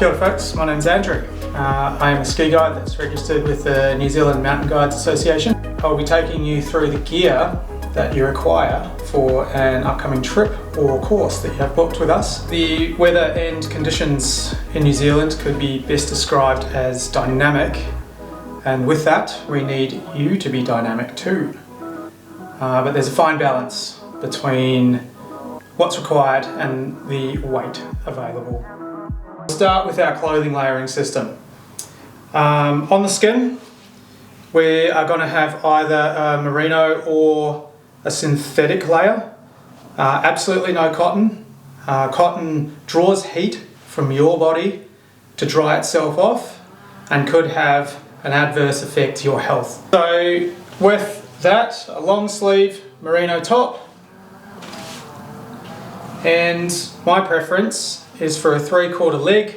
Kia ora folks, my name's Andrew. I am a ski guide that's registered with the New Zealand Mountain Guides Association. I'll be taking you through the gear that you require for an upcoming trip or course that you have booked with us. The weather and conditions in New Zealand could be best described as dynamic, and with that we need you to be dynamic too. But there's a fine balance between what's required and the weight available. We'll start with our clothing layering system. On the skin, we are going to have either a merino or a synthetic layer. Absolutely no cotton. Cotton draws heat from your body to dry itself off and could have an adverse effect to your health. So with that, a long sleeve merino top, and my preference is for a 3/4 leg,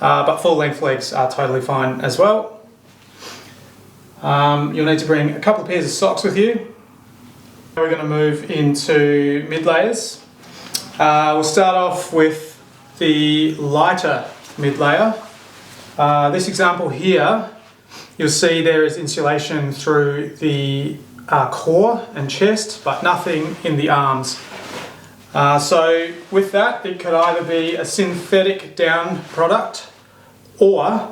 but full length legs are totally fine as well. You'll need to bring a couple of pairs of socks with you. We're going to move into mid layers. We'll start off with the lighter mid layer. This example here, you'll see there is insulation through the core and chest, but nothing in the arms. So with that, it could either be a synthetic down product or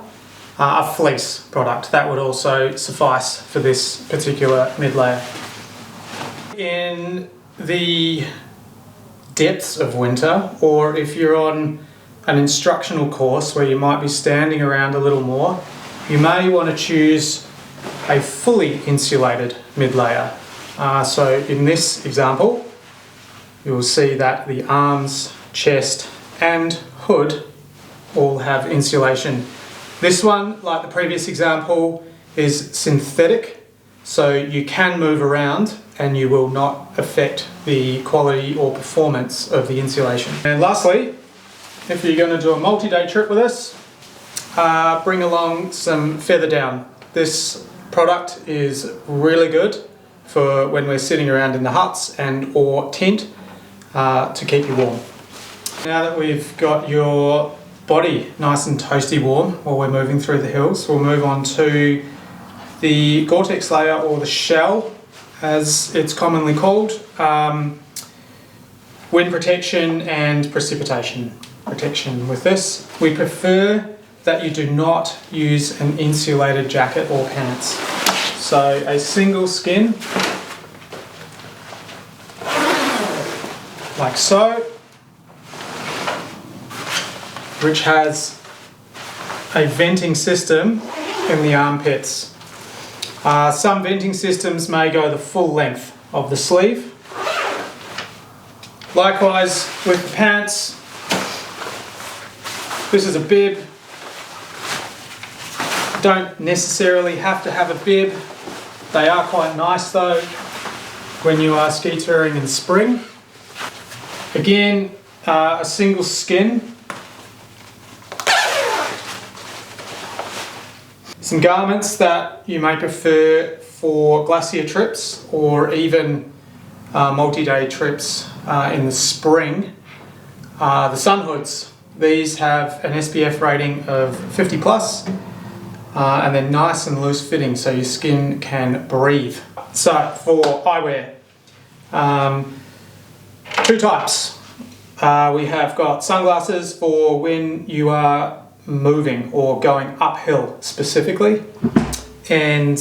a fleece product. That would also suffice for this particular mid layer. In the depths of winter, or if you're on an instructional course where you might be standing around a little more, you may want to choose a fully insulated mid layer. So in this example, you will see that the arms, chest and hood all have insulation. This one, like the previous example, is synthetic, so you can move around and you will not affect the quality or performance of the insulation. And lastly, if you're going to do a multi-day trip with us, bring along some feather down. This product is really good for when we're sitting around in the huts and or tent to keep you warm. Now that we've got your body nice and toasty warm while we're moving through the hills, we'll move on to the Gore-Tex layer, or the shell as it's commonly called. Wind protection and precipitation protection. With this, we prefer that you do not use an insulated jacket or pants. So a single skin, like so, which has a venting system in the armpits. Some venting systems may go the full length of the sleeve. Likewise with the pants, this is a bib. Don't necessarily have to have a bib. They are quite nice though when you are ski touring in spring. Again, a single skin. Some garments that you may prefer for glacier trips or even multi-day trips in the spring. The sun hoods. These have an SPF rating of 50 plus and they're nice and loose fitting so your skin can breathe. So for eyewear, two types. We have got sunglasses for when you are moving or going uphill specifically, and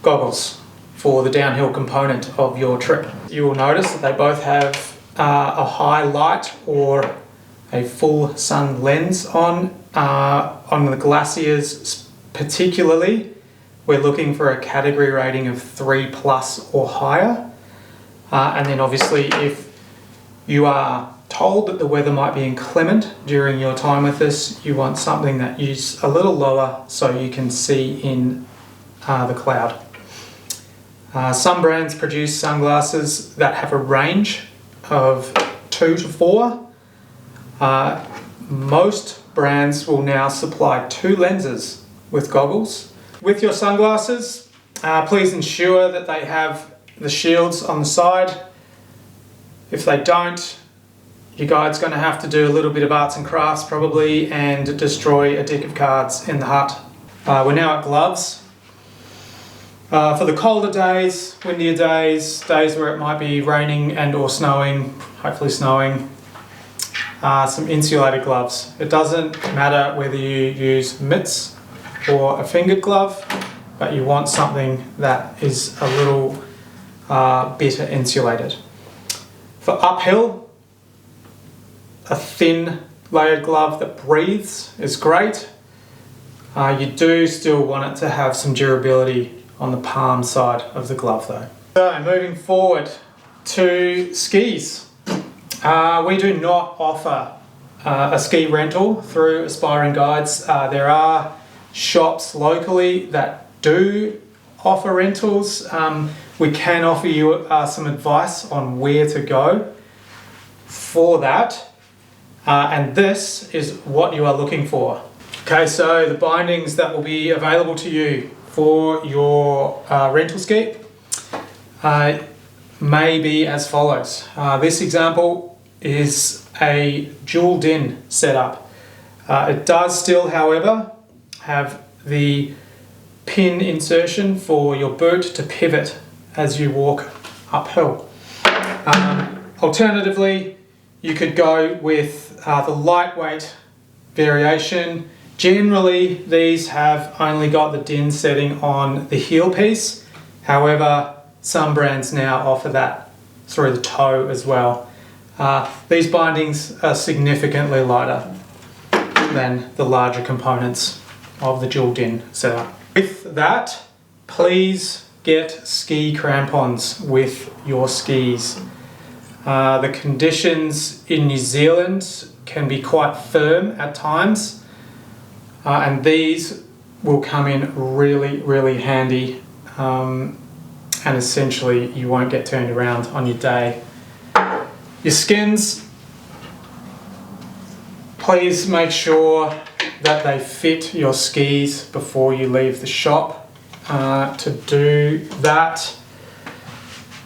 goggles for the downhill component of your trip. You will notice that they both have a high light or a full sun lens on. On the glaciers particularly, we're looking for a category rating of 3 plus or higher. And then obviously if you are told that the weather might be inclement during your time with us, you want something that is a little lower so you can see in the cloud. Some brands produce sunglasses that have a range of 2 to 4. Most brands will now supply 2 lenses with goggles. With your sunglasses, please ensure that they have the shields on the side. If they don't, your guide's going to have to do a little bit of arts and crafts probably and destroy a deck of cards in the hut. We're now at gloves. For the colder days, windier days, days where it might be raining and or snowing, hopefully snowing, some insulated gloves. It doesn't matter whether you use mitts or a fingered glove, but you want something that is a little better insulated. For uphill, a thin layered glove that breathes is great. You do still want it to have some durability on the palm side of the glove though. So moving forward to skis. We do not offer a ski rental through Aspiring Guides. There are shops locally that do offer rentals. We can offer you some advice on where to go for that. And this is what you are looking for. Okay, so the bindings that will be available to you for your rental ski may be as follows. This example is a dual din setup. It does still, however, have the pin insertion for your boot to pivot as you walk uphill. Alternatively, you could go with the lightweight variation. Generally, these have only got the din setting on the heel piece. However, some brands now offer that through the toe as well. These bindings are significantly lighter than the larger components of the dual din setup. With that, please get ski crampons with your skis. The conditions in New Zealand can be quite firm at times. And these will come in really, really handy, and essentially you won't get turned around on your day. Your skins, please make sure that they fit your skis before you leave the shop. To do that,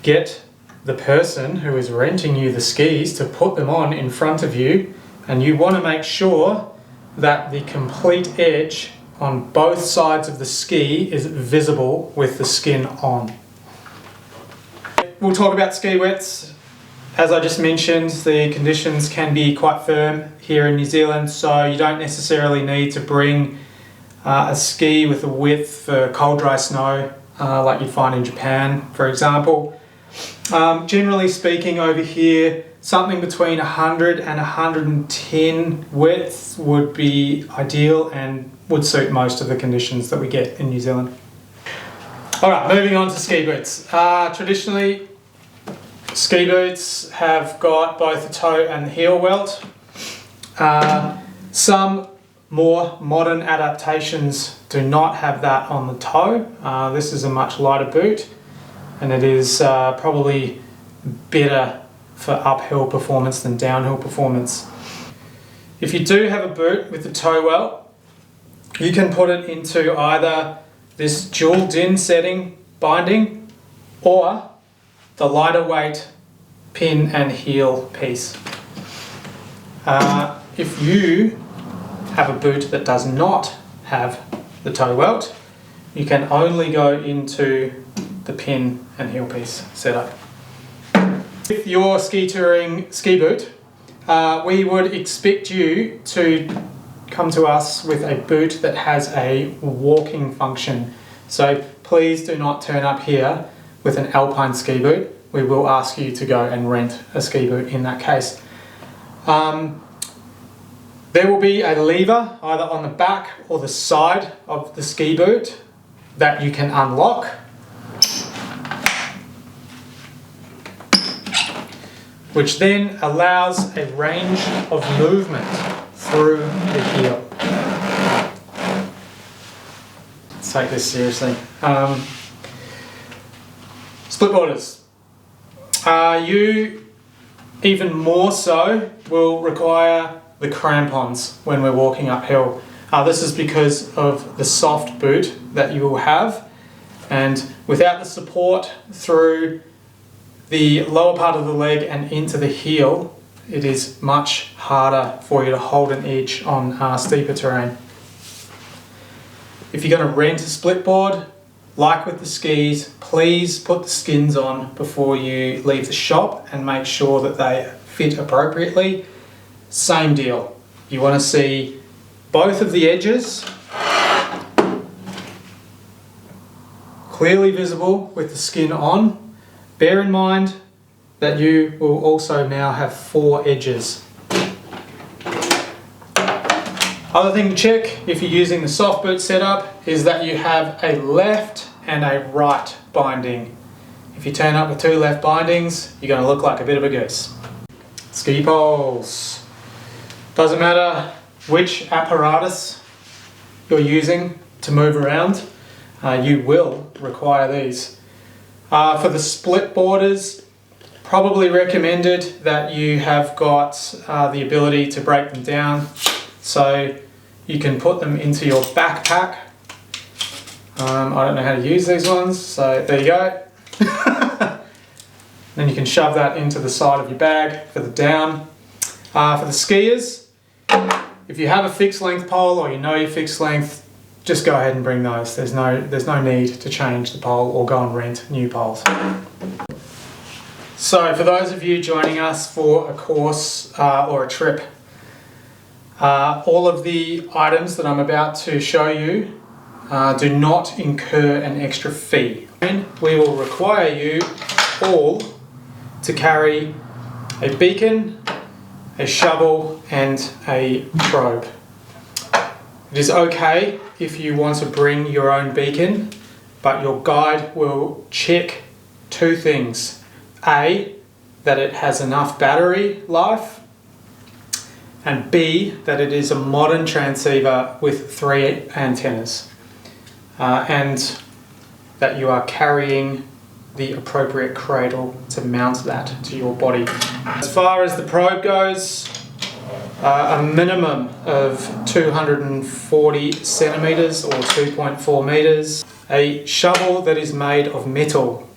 get the person who is renting you the skis to put them on in front of you, and you want to make sure that the complete edge on both sides of the ski is visible with the skin on. We'll talk about ski wets. As I just mentioned, the conditions can be quite firm here in New Zealand, so you don't necessarily need to bring a ski with a width for cold dry snow like you'd find in Japan, for example. Generally speaking, over here, something between 100 and 110 width would be ideal and would suit most of the conditions that we get in New Zealand. Alright, moving on to ski boots. Traditionally, ski boots have got both the toe and the heel welt. Some more modern adaptations do not have that on the toe. This is a much lighter boot, and it is probably better for uphill performance than downhill performance. If you do have a boot with the toe welt, you can put it into either this dual din setting binding or the lighter weight pin and heel piece. If you have a boot that does not have the toe welt, you can only go into the pin and heel piece setup. With your ski touring ski boot, we would expect you to come to us with a boot that has a walking function. So please do not turn up here with an alpine ski boot. We will ask you to go and rent a ski boot in that case. There will be a lever either on the back or the side of the ski boot that you can unlock. Which then allows a range of movement through the heel. Let's take this seriously. Split borders. You, even more so, will require the crampons when we're walking uphill. This is because of the soft boot that you will have, and without the support through the lower part of the leg and into the heel, it is much harder for you to hold an edge on steeper terrain. If you're going to rent a split board, like with the skis, please put the skins on before you leave the shop and make sure that they fit appropriately. Same deal. You want to see both of the edges clearly visible with the skin on. Bear in mind that you will also now have 4 edges. Other thing to check if you're using the soft boot setup is that you have a left and a right binding. If you turn up with 2 left bindings, you're going to look like a bit of a goose. Ski poles. Doesn't matter which apparatus you're using to move around, you will require these. For the split boarders, probably recommended that you have got the ability to break them down so you can put them into your backpack. I don't know how to use these ones, so there you go. Then you can shove that into the side of your bag for the down. For the skiers, if you have a fixed length pole or you know your fixed length, just go ahead and bring those. There's no need to change the pole or go and rent new poles. So for those of you joining us for a course or a trip, all of the items that I'm about to show you do not incur an extra fee. We will require you all to carry a beacon, a shovel and a probe. It is okay if you want to bring your own beacon, but your guide will check 2 things. A, that it has enough battery life, and B, that it is a modern transceiver with 3 antennas, and that you are carrying the appropriate cradle to mount that to your body. As far as the probe goes, a minimum of 240 centimeters or 2.4 meters. A shovel that is made of metal.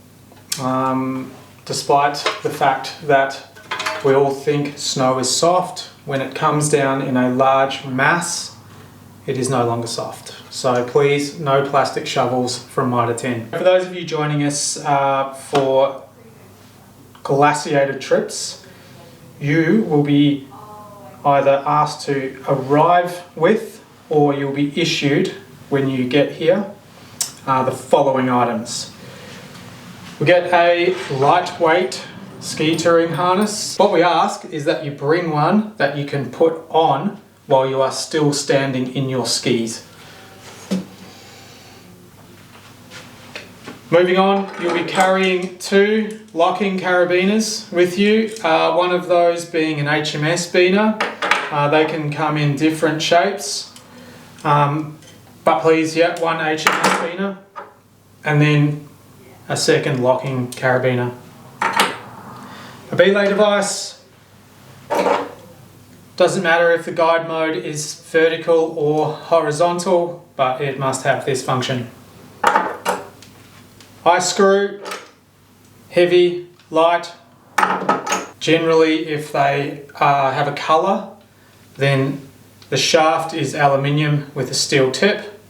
Despite the fact that we all think snow is soft, when it comes down in a large mass, it is no longer soft. So please, no plastic shovels from Mitre 10. For those of you joining us for glaciated trips, you will be either asked to arrive with, or you'll be issued when you get here, the following items. We get a lightweight ski touring harness. What we ask is that you bring one that you can put on while you are still standing in your skis. Moving on, you'll be carrying 2 locking carabiners with you, one of those being an HMS beaner. They can come in different shapes, but please, yeah, 1 HMS beaner, and then a second locking carabiner. A belay device, doesn't matter if the guide mode is vertical or horizontal, but it must have this function. Ice screw, heavy, light. Generally, if they have a colour, then the shaft is aluminium with a steel tip.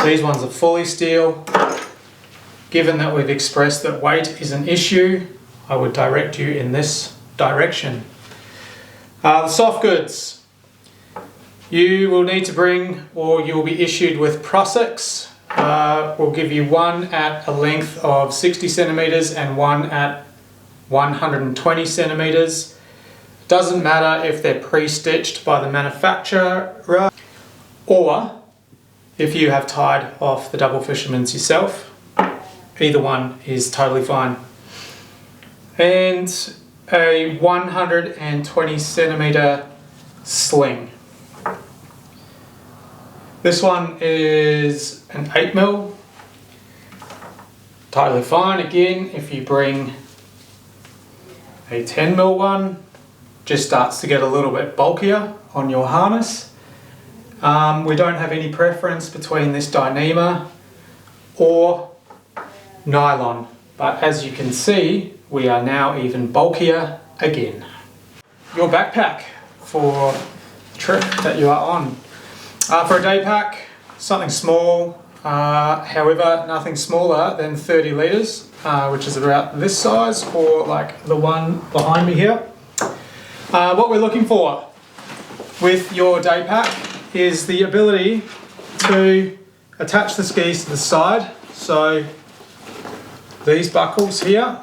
These ones are fully steel. Given that we've expressed that weight is an issue, I would direct you in this direction. The soft goods. You will need to bring, or you will be issued with Prosecks. We'll give you one at a length of 60 centimeters and one at 120 centimeters. Doesn't matter if they're pre-stitched by the manufacturer or if you have tied off the double fisherman's yourself. Either one is totally fine. And a 120 centimeter sling. This one is an 8mm. Totally fine. Again, if you bring a 10mm one, just starts to get a little bit bulkier on your harness. We don't have any preference between this Dyneema or nylon, but as you can see, we are now even bulkier again. your backpack for the trip that you are on. For a day pack, something small, however, nothing smaller than 30 litres, which is about this size, or like the one behind me here. What we're looking for with your day pack is the ability to attach the skis to the side. So these buckles here,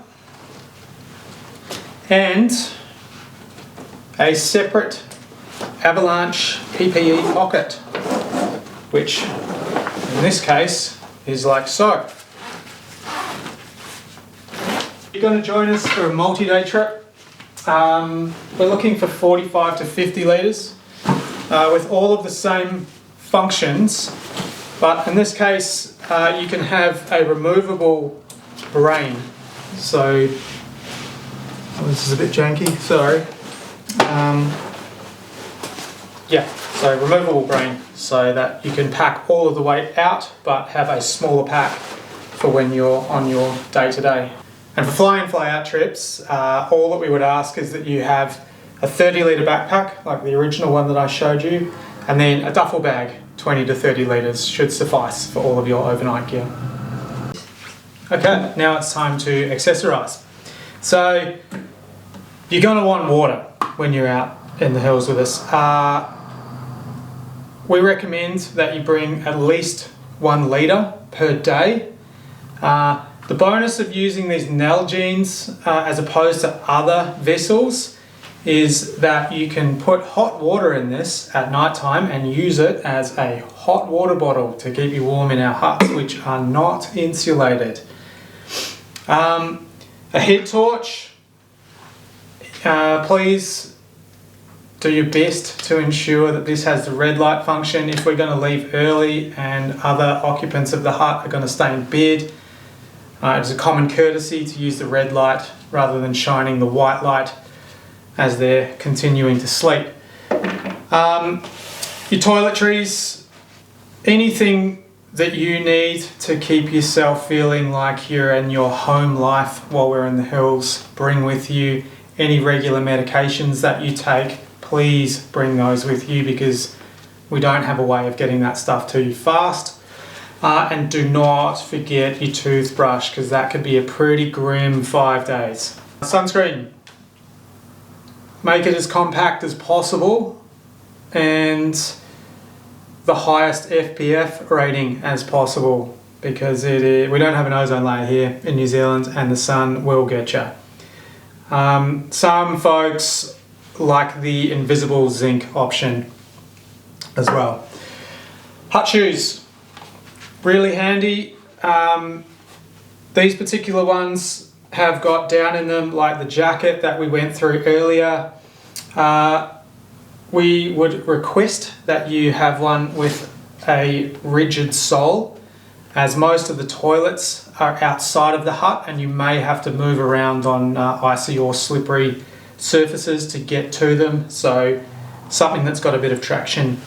and a separate avalanche PPE pocket, which in this case is like so. You're going to join us for a multi-day trip. We're looking for 45 to 50 litres with all of the same functions, but in this case you can have a removable brain. So this is a bit janky, sorry. Yeah, so removable brain, so that you can pack all of the weight out but have a smaller pack for when you're on your day-to-day. And for fly in, fly out trips, all that we would ask is that you have a 30 litre backpack, like the original one that I showed you, and then a duffel bag, 20 to 30 litres should suffice for all of your overnight gear. Okay, now it's time to accessorise. So you're going to want water when you're out in the hills with us. We recommend that you bring at least 1 litre per day. The bonus of using these Nalgene's as opposed to other vessels is that you can put hot water in this at night time and use it as a hot water bottle to keep you warm in our huts, which are not insulated. A head torch, please do your best to ensure that this has the red light function. If we're going to leave early and other occupants of the hut are going to stay in bed, it's a common courtesy to use the red light rather than shining the white light as they're continuing to sleep. Your toiletries, anything that you need to keep yourself feeling like you're in your home life while we're in the hills, bring with you. Any regular medications that you take, please bring those with you, because we don't have a way of getting that stuff to you fast. And do not forget your toothbrush, because that could be a pretty grim 5 days. Sunscreen. Make it as compact as possible and the highest FPF rating as possible, because we don't have an ozone layer here in New Zealand and the sun will get you. Some folks like the invisible zinc option as well. Hut shoes, really handy. These particular ones have got down in them like the jacket that we went through earlier. We would request that you have one with a rigid sole, as most of the toilets are outside of the hut and you may have to move around on icy or slippery surfaces to get to them, so something that's got a bit of traction.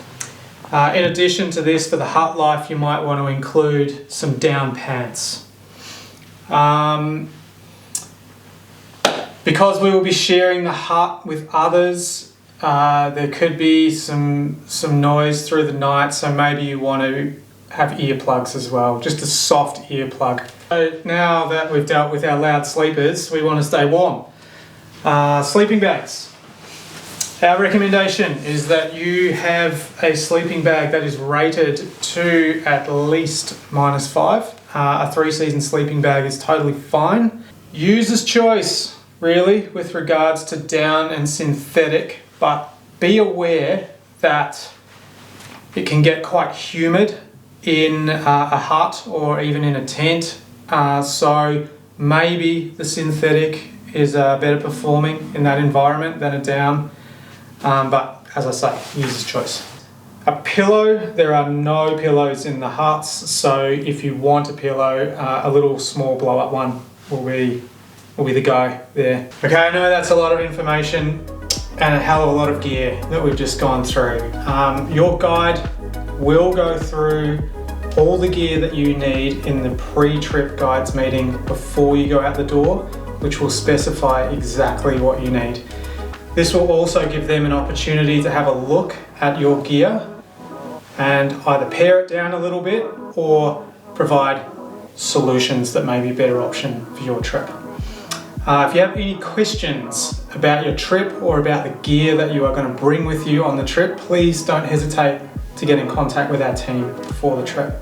In addition to this, for the hut life, you might want to include some down pants. Because we will be sharing the hut with others, there could be some noise through the night, so maybe you want to have earplugs as well, just a soft earplug. So now that we've dealt with our loud sleepers, we want to stay warm. Sleeping bags. Our recommendation is that you have a sleeping bag that is rated to at least -5. A 3-season sleeping bag is totally fine. User's choice, really, with regards to down and synthetic, but be aware that it can get quite humid in a hut or even in a tent, so maybe the synthetic is better performing in that environment than a down, but as I say, user's choice. A pillow, there are no pillows in the huts, so if you want a pillow, a little small blow-up one will be the go there. Okay, I know that's a lot of information and a hell of a lot of gear that we've just gone through. Your guide will go through all the gear that you need in the pre-trip guides meeting before you go out the door, which will specify exactly what you need. This will also give them an opportunity to have a look at your gear and either pare it down a little bit or provide solutions that may be a better option for your trip. If you have any questions about your trip or about the gear that you are going to bring with you on the trip, please don't hesitate to get in contact with our team for the trip.